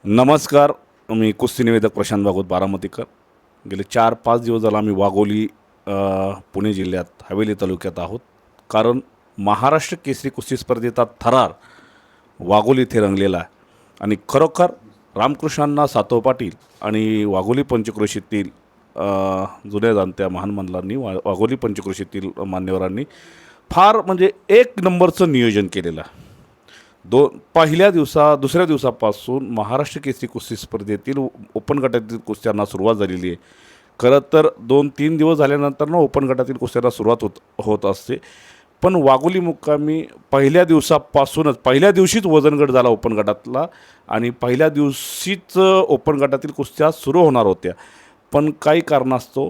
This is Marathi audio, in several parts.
नमस्कार. मी कुस्ती निवेदक प्रशांत भागवत बारामतीकर. गेले 4-5 दिवस झाला आम्ही वाघोली पुणे जिल्ह्यात हवेली तालुक्यात आहोत. कारण महाराष्ट्र केसरी कुस्ती स्पर्धेचा थरार वाघोली इथे रंगलेला आहे. आणि खरोखर रामकृष्णांना सातव पाटील आणि वाघोली पंचक्रोशीतील जुन्या जाणत्या महान मंडळांनी वाघोली पंचक्रोशीतील मान्यवरांनी फार म्हणजे एक नंबरचं नियोजन केलेलं आहे. दुसऱ्या दिवसापासून महाराष्ट्र केसरी कुस्ती स्पर्धेतील ओपन गटातील कुस्त्यांना सुरुवात झालेली आहे. खरं तर 2-3 दिवस झाल्यानंतर ओपन गटातील कुस्त्यांना सुरुवात होत असते. पण वाघोली मुक्कामी पहिल्या दिवशीच वजन गट झाला ओपन गटातला आणि पहिल्या दिवशीच ओपन गटातील कुस्त्या सुरू होणार होत्या. पण काही कारणास्तव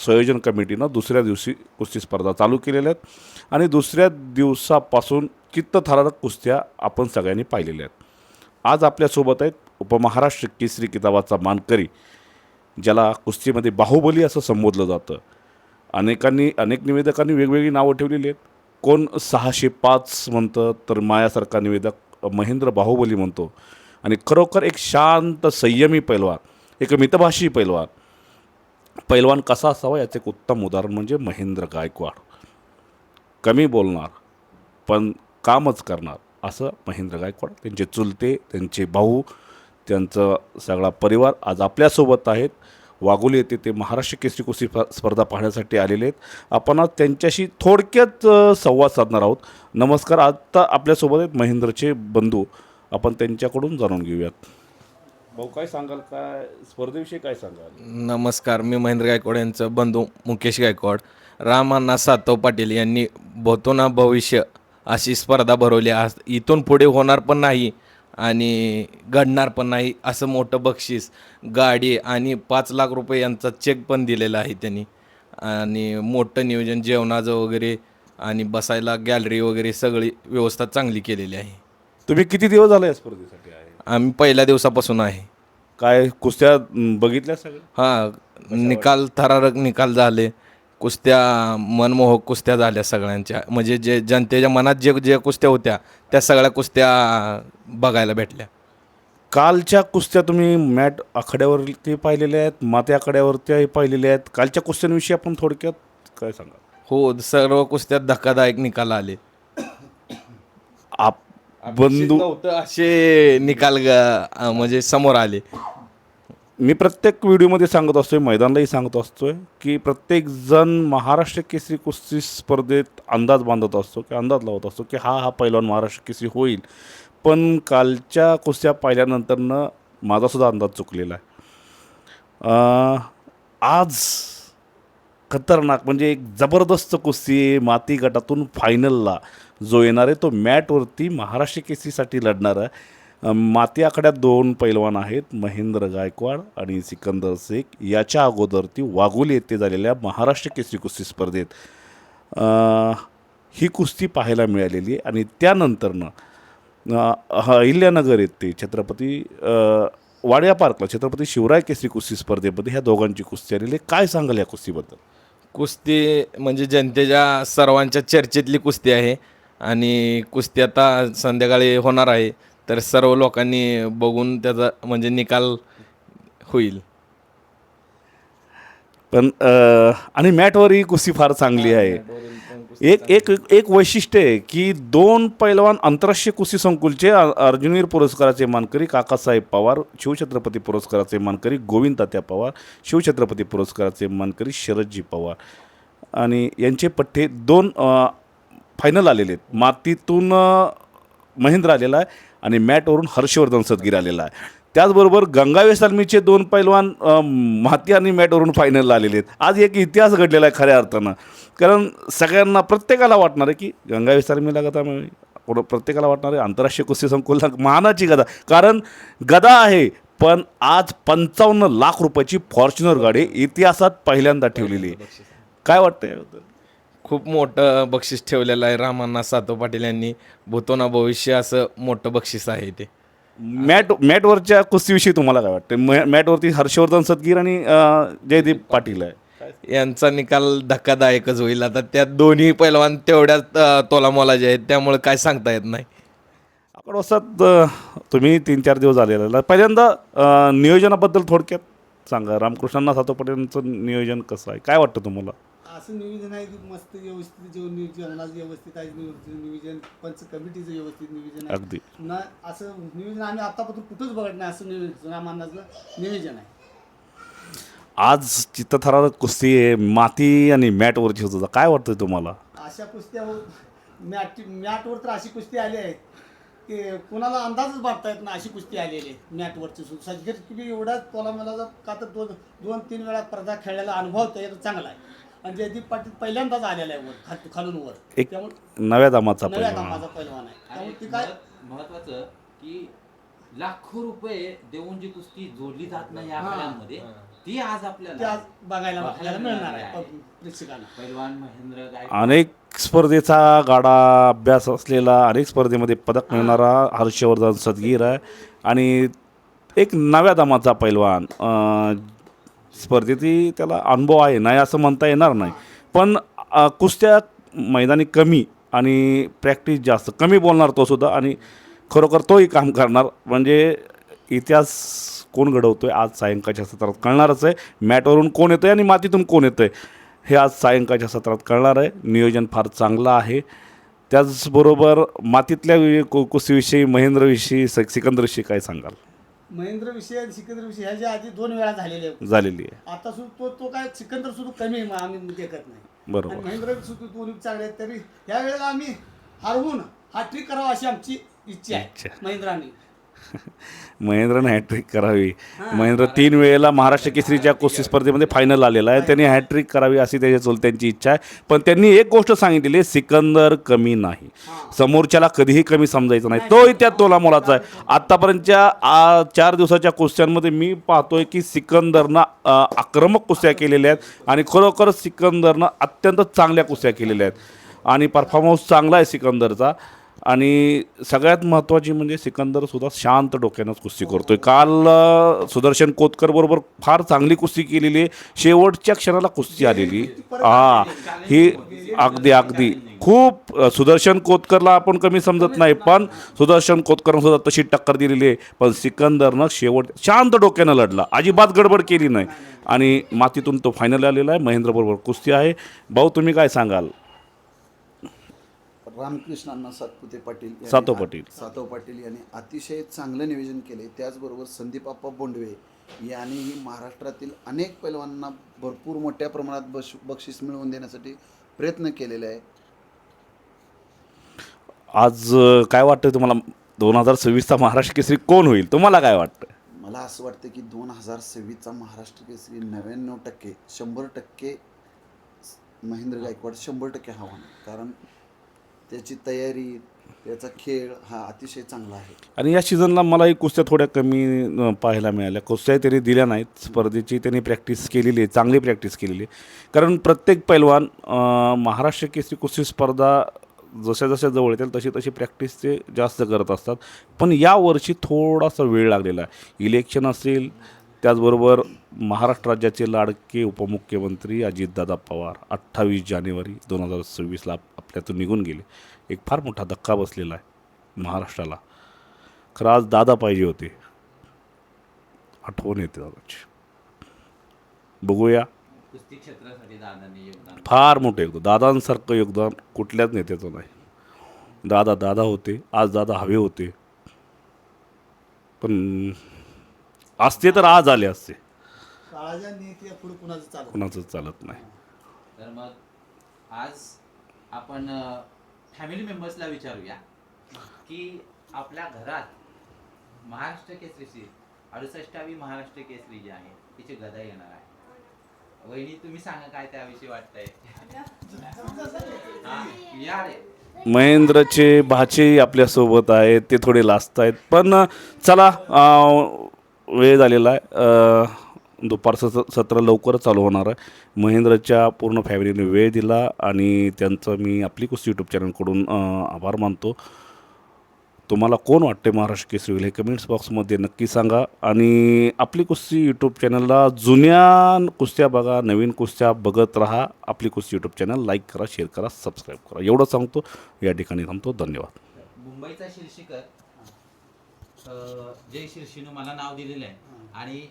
संयोजन कमिटीनं दुसऱ्या दिवशी कुस्ती स्पर्धा चालू केलेल्या आहेत आणि दुसऱ्या दिवसापासून चित्तथरारक कुस्त्या आपण सगळ्यांनी पाहिलेल्या आहेत. आज आपल्यासोबत आहेत उपमहाराष्ट्र केसरी किताबाचा मानकरी, ज्याला कुस्तीमध्ये बाहुबली असं संबोधलं जातं. अनेक निवेदकांनी वेगवेगळी नावं ठेवलेली आहेत. कोण 605 म्हणतं, तर मायासारखा निवेदक महेंद्र बाहुबली म्हणतो. आणि खरोखर एक शांत संयमी पैलवान, एक मितभाषी पैलवान कसा असावा याचे एक उत्तम उदाहरण म्हणजे महेंद्र गायकवाड. कमी बोलणार पण कामच करणार असं महेंद्र गायकवाड. त्यांचे चुलते, त्यांचे भाऊ, त्यांचा सगळा परिवार आज आपल्यासोबत आहेत. वाघोली येथे ते महाराष्ट्र केसरी कुस्ती स्पर्धा पाहण्यासाठी आलेले आहेत. आपण आज त्यांच्याशी थोडक्यात संवाद साधणार आहोत. नमस्कार. आत्ता आपल्यासोबत आहेत महेंद्रचे बंधू. आपण त्यांच्याकडून जाणून घेऊयात. भाऊ, काय सांगाल, काय स्पर्धेविषयी काय सांगाल? नमस्कार, मी महेंद्र गायकवाड यांचं बंधू मुकेश गायकवाड. रामांना सातव पाटील यांनी भवतो ना भविष्य अशी स्पर्धा भरवली. आज इथून पुढे होणार पण नाही आणि घडणार पण नाही असं मोठं बक्षीस, गाडी आणि 5 लाख रुपये यांचा चेक पण दिलेला आहे त्यांनी. आणि मोठं नियोजन जेवणाचं वगैरे आणि बसायला गॅलरी वगैरे सगळी व्यवस्था चांगली केलेली आहे. तुम्ही किती दिवस झाले या स्पर्धेसाठी आहे? आम्ही पहिल्या दिवसापासून आहे. काय कुस्त्या बघितल्या सगळ्या? निकाल थरारक निकाल झाले. कुस्त्या मनमोहक कुस्त्या झाल्या सगळ्यांच्या. म्हणजे जे जनतेच्या मनात जे कुस्त्या होत्या त्या सगळ्या कुस्त्या बघायला भेटल्या. कालच्या कुस्त्या तुम्ही मॅट आखाड्यावरती पाहिलेल्या आहेत, माती आखाड्यावरती पाहिलेल्या आहेत. कालच्या कुस्त्यांविषयी आपण थोडक्यात काय सांगा? हो, सर्व कुस्त्यात धक्कादायक निकाल आले. आप अपेक्षित बंधू नव्हतं असे निकाल म्हणजे समोर आले. मी प्रत्येक व्हिडिओमध्ये सांगत असतोय, मैदानालाही सांगत असतोय की प्रत्येकजण महाराष्ट्र केसरी कुस्ती स्पर्धेत अंदाज बांधत असतो की अंदाज लावत असतो की हा पैलवान महाराष्ट्र केसरी होईल. पण कालच्या कुस्त्या पाहिल्यानंतरनं माझासुद्धा अंदाज चुकलेला आहे. आज खतरनाक म्हणजे एक जबरदस्त कुस्ती आहे. माती गटातून फायनलला जो येणार आहे तो मॅटवरती महाराष्ट्र केसरीसाठी लढणार आहे. माती आखाड्यात 2 पैलवान आहेत, महेंद्र गायकवाड आणि सिकंदर शेख. याच्या अगोदर ती वाघोली येथे झालेल्या महाराष्ट्र केसरी कुस्ती स्पर्धेत ही कुस्ती पाहायला मिळालेली आहे. आणि त्यानंतरनं अहिल्यानगर येथे छत्रपती वाडिया पार्कला छत्रपती शिवराय केसरी कुस्ती स्पर्धेमध्ये ह्या दोघांची कुस्ती आलेली. काय सांगाल या कुस्तीबद्दल? कुस्ती म्हणजे जनतेच्या सर्वांच्या चर्चेतली कुस्ती आहे आणि कुस्ती आता संध्याकाळी होणार आहे. तर सर्व लोकांनी बघून त्याचा म्हणजे निकाल होईल. पण आणि मॅटवर ही कुस्ती फार चांगली आहे. एक एक एक वैशिष्ट्य आहे की 2 पैलवान आंतरराष्ट्रीय कुस्ती संकुलचे अर्जुनवीर पुरस्काराचे मानकरी काकासाहेब पवार, शिवछत्रपती पुरस्काराचे मानकरी गोविंद तात्या पवार, शिवछत्रपती पुरस्काराचे मानकरी शरदजी पवार आणि यांचे पठ्ठे 2 फायनल आलेले आहेत. मातीतून महेंद्र आलेला आहे आणि मॅटवरून हर्षवर्धन सदगीर आलेला आहे. त्याचबरोबर गंगावे सलमीचे 2 पैलवान माती आणि मॅटवरून फायनलला आलेले आहेत. आज एक इतिहास घडलेला आहे खऱ्या अर्थानं. कारण सगळ्यांना प्रत्येकाला वाटणार आहे की गंगावे सलमीला गदा, प्रत्येकाला वाटणार आहे आंतरराष्ट्रीय कुस्ती संकुलला मानाची गदा. कारण गदा आहे, पण आज 55 लाख रुपयाची फॉर्च्युनर गाडी इतिहासात पहिल्यांदा ठेवलेली आहे. काय वाटतं याबद्दल? खूप मोठं बक्षीस ठेवलेलं आहे रामांना सातव पाटील यांनी. भूतो ना भविष्य असं मोठं बक्षीस आहे ते. मॅटवरच्या कुस्तीविषयी तुम्हाला काय वाटतं? मॅटवरती हर्षवर्धन सदगीर आणि जयदीप पाटील आहे. यांचा निकाल धक्कादायकच होईल. आता त्या दोन्ही पैलवान तेवढ्याच तोलामोलाचे आहेत, त्यामुळे काय सांगता येत नाही. कडवसात तुम्ही 3-4 दिवस झालेला पहिल्यांदा नियोजनाबद्दल थोडक्यात सांगा. रामकृष्णांना सातोपटेंचं नियोजन कसं आहे, काय वाटतं तुम्हाला? असं नियोजन आहे की मस्त व्यवस्थित जेवणाचं व्यवस्थित आहे नियोजन पंच कमिटीचं व्यवस्थित नियोजन आहे. अगदी ना असं नियोजन आम्ही आतापासून कुठंच बघत नाही. असं नियोजन रामानाचं नियोजन आहे. आज चित्तथरारक कुस्ती आहे, माती आणि मॅटवरची होत होता. काय वाटतंय तुम्हाला? अशा कुस्त्या मॅटवर तर अशी कुस्ती आली आहे की कुणाला अंदाजच बांधता येत नाही. अशी कुस्ती आलेली आहे मॅटवरची सुद्धा. सजगीर की एवढा तोला मला का तर 2-3 वेळा स्पर्धा खेळायला अनुभव त्याचा चांगला आहे. आणि जयदीप पाटील पहिल्यांदाच आलेला आहे वर खालून वर. एक त्यामुळे नव्या दामाचा नव्या पहिलवान. कामाचा पैलवान आहे. आणि त्यामुळे ती काय महत्वाचं की लाखो रुपये देऊन जी कुस्ती जोडली जात नाही या हा. खेळांमध्ये ती आज ते आपल्याला आज बघायला आपल्याला मिळणार आहे आहे. प्रेक्षकांना. पैलवान महेंद्र गायकवाड अनेक स्पर्धेचा गाडा अभ्यास असलेला, अनेक स्पर्धेमध्ये पदक मिळणारा हर्षवर्धन सदगीर आहे आणि एक नव्या दमाचा पैलवान. स्पर्धेतही त्याला अनुभव आहे, नाही असं म्हणता येणार नाही. पण कुस्त्या मैदानी कमी आणि प्रॅक्टिस जास्त, कमी बोलणार तो सुद्धा आणि खरोखर तोही काम करणार. म्हणजे इतिहास कोण घडवतोय आज सायंकाळच्या सत्रात कळणारच आहे. मॅटवरून कोण येतं आहे आणि मातीतून कोण येतं आहे हे आज सायंकाळच्या सत्रात कळणार आहे. नियोजन फार चांगलं आहे. त्याचबरोबर मातीतल्या कुस्तीविषयी, महेंद्रविषयी, सिकंदरविषयी काय सांगाल? महेंद्र विषय आणि सिकंदर विषय ह्याच्या आधी 2 वेळा झालेले आहे. झालेली आहे. आता सुद्धा तो काय सिकंदर सुद्धा कमी आहे, आम्ही देखत नाही. बरोबर. आणि महेंद्र सुद्धा दोन्ही चांगले आहेत. तरी ह्या वेळेला आम्ही हरवून हॅट्रिक करावं अशी आमची इच्छा इच्छा. आहे महेंद्रांनी. महेंद्रने हॅट्रिक करावी. महेंद्र 3 वेळेला महाराष्ट्र केसरीच्या कुस्ती स्पर्धेमध्ये फायनल आलेला आहे. त्यांनी हॅट्रिक करावी अशी त्याच्या चुलत्यांची इच्छा आहे. पण त्यांनी एक गोष्ट सांगितलेली आहे, सिकंदर कमी नाही. समोरच्याला कधीही कमी समजायचं नाही. तोही त्या तोला मोलाचा आहे. आत्तापर्यंतच्या 4 दिवसाच्या कुस्त्यांमध्ये मी पाहतोय की सिकंदरनं आक्रमक कुस्त्या केलेल्या आहेत आणि खरोखर सिकंदरनं अत्यंत चांगल्या कुस्त्या केलेल्या आहेत आणि परफॉर्मन्स चांगला आहे सिकंदरचा. आणि सगळ्यात महत्त्वाची म्हणजे सिकंदरसुद्धा शांत डोक्यानंच कुस्ती करतोय. काल सुदर्शन कोतकरबरोबर फार चांगली कुस्ती केलेली आहे. शेवटच्या क्षणाला कुस्ती आलेली. ही अगदी खूप सुदर्शन कोतकरला आपण कमी समजत नाही, पण सुदर्शन कोतकरनं सुद्धा तशी टक्कर दिलेली आहे. पण सिकंदरनं शेवट शांत डोक्यानं लढला, अजिबात गडबड केली नाही आणि मातीतून तो फायनल आलेला आहे. महेंद्रबरोबर कुस्ती आहे. भाऊ, तुम्ही काय सांगाल? रामकृष्णांना सातपुते पाटील सातव पाटील यांनी अतिशय चांगलं नियोजन केले. त्याचबरोबर संदीप आप्पा बोंडवे यांनीही महाराष्ट्रातील अनेक पैलवानांना भरपूर मोठ्या प्रमाणात बक्षीस मिळवून देण्यासाठी प्रयत्न केलेले आहे. आज काय वाटतं तुम्हाला, 2026चा महाराष्ट्र केसरी कोण होईल? तुम्हाला काय वाटतं? मला असं वाटतं की 2026चा महाराष्ट्र केसरी 99% 100% महेंद्र गायकवाड 100% हवा. कारण त्याची तयारी, त्याचा खेळ हा अतिशय चांगला आहे. आणि या सीझनला मलाही कुस्त्या थोड्या कमी पाहायला मिळाल्या. कुस्त्या त्यांनी दिल्या नाहीत. स्पर्धेची त्यांनी प्रॅक्टिस केलेली आहे, चांगली प्रॅक्टिस केलेली आहे. कारण प्रत्येक पैलवान महाराष्ट्र केसरी कुस्ती स्पर्धा जशा जशा जवळ येतील तशी तशी प्रॅक्टिस ते जास्त करत असतात. पण यावर्षी थोडासा वेळ लागलेला आहे. इलेक्शन असेल, त्याचबरोबर महाराष्ट्र राज्याचे लाडके उपमुख्यमंत्री अजितदादा पवार 28 जानेवारी 2026ला आपल्यातून निघून गेले. एक फार मोठा धक्का बसलेला आहे महाराष्ट्राला. खरं आज दादा पाहिजे होते. आठवण येते दादाची. बघूया. कुस्ती क्षेत्रासाठी दादांनी योगदान फार मोठं योगदान, दादांसारखं योगदान कुठल्याच नेत्याचं नाही. दादा होते. आज दादा हवे होते, पण असते तर आज आले असते. काळाच्या नीती पुढे कुणाचं कुणाचंच चालत नाही. तर मग आज आपण फॅमिली मेंबर्सला विचारूया की आपल्या घरात महाराष्ट्र केसरीची 68वी महाराष्ट्र केसरी जी आहे तिची गदा येणार आहे. वहिनी, तुम्ही सांगा काय त्याविषयी वाटतंय? या रे. महेंद्रचे भाचे आपल्यासोबत आहेत, ते थोडे लाजत आहेत. पण चला, वेळ झालेला आहे. दुपारचं सत्र लवकरच चालू होणार आहे. महेंद्रच्या पूर्ण फॅमिलीने वेळ दिला आणि त्यांचं मी आपली कुस्ती यूट्यूब चॅनलकडून आभार मानतो. तुम्हाला कोण वाटते महाराष्ट्र केसरी होईल हे कमेंट्स बॉक्समध्ये नक्की सांगा. आणि आपली कुस्ती यूट्यूब चॅनलला जुन्या कुस्त्या बघा, नवीन कुस्त्या बघत राहा. आपली कुस्ती यूट्यूब चॅनल लाईक करा, शेअर करा, सबस्क्राईब करा. एवढं सांगतो, या ठिकाणी थांबतो. धन्यवाद. मुंबईचा शिरशीकर जय शिर्षीनं मला नाव दिलेलं आहे आणि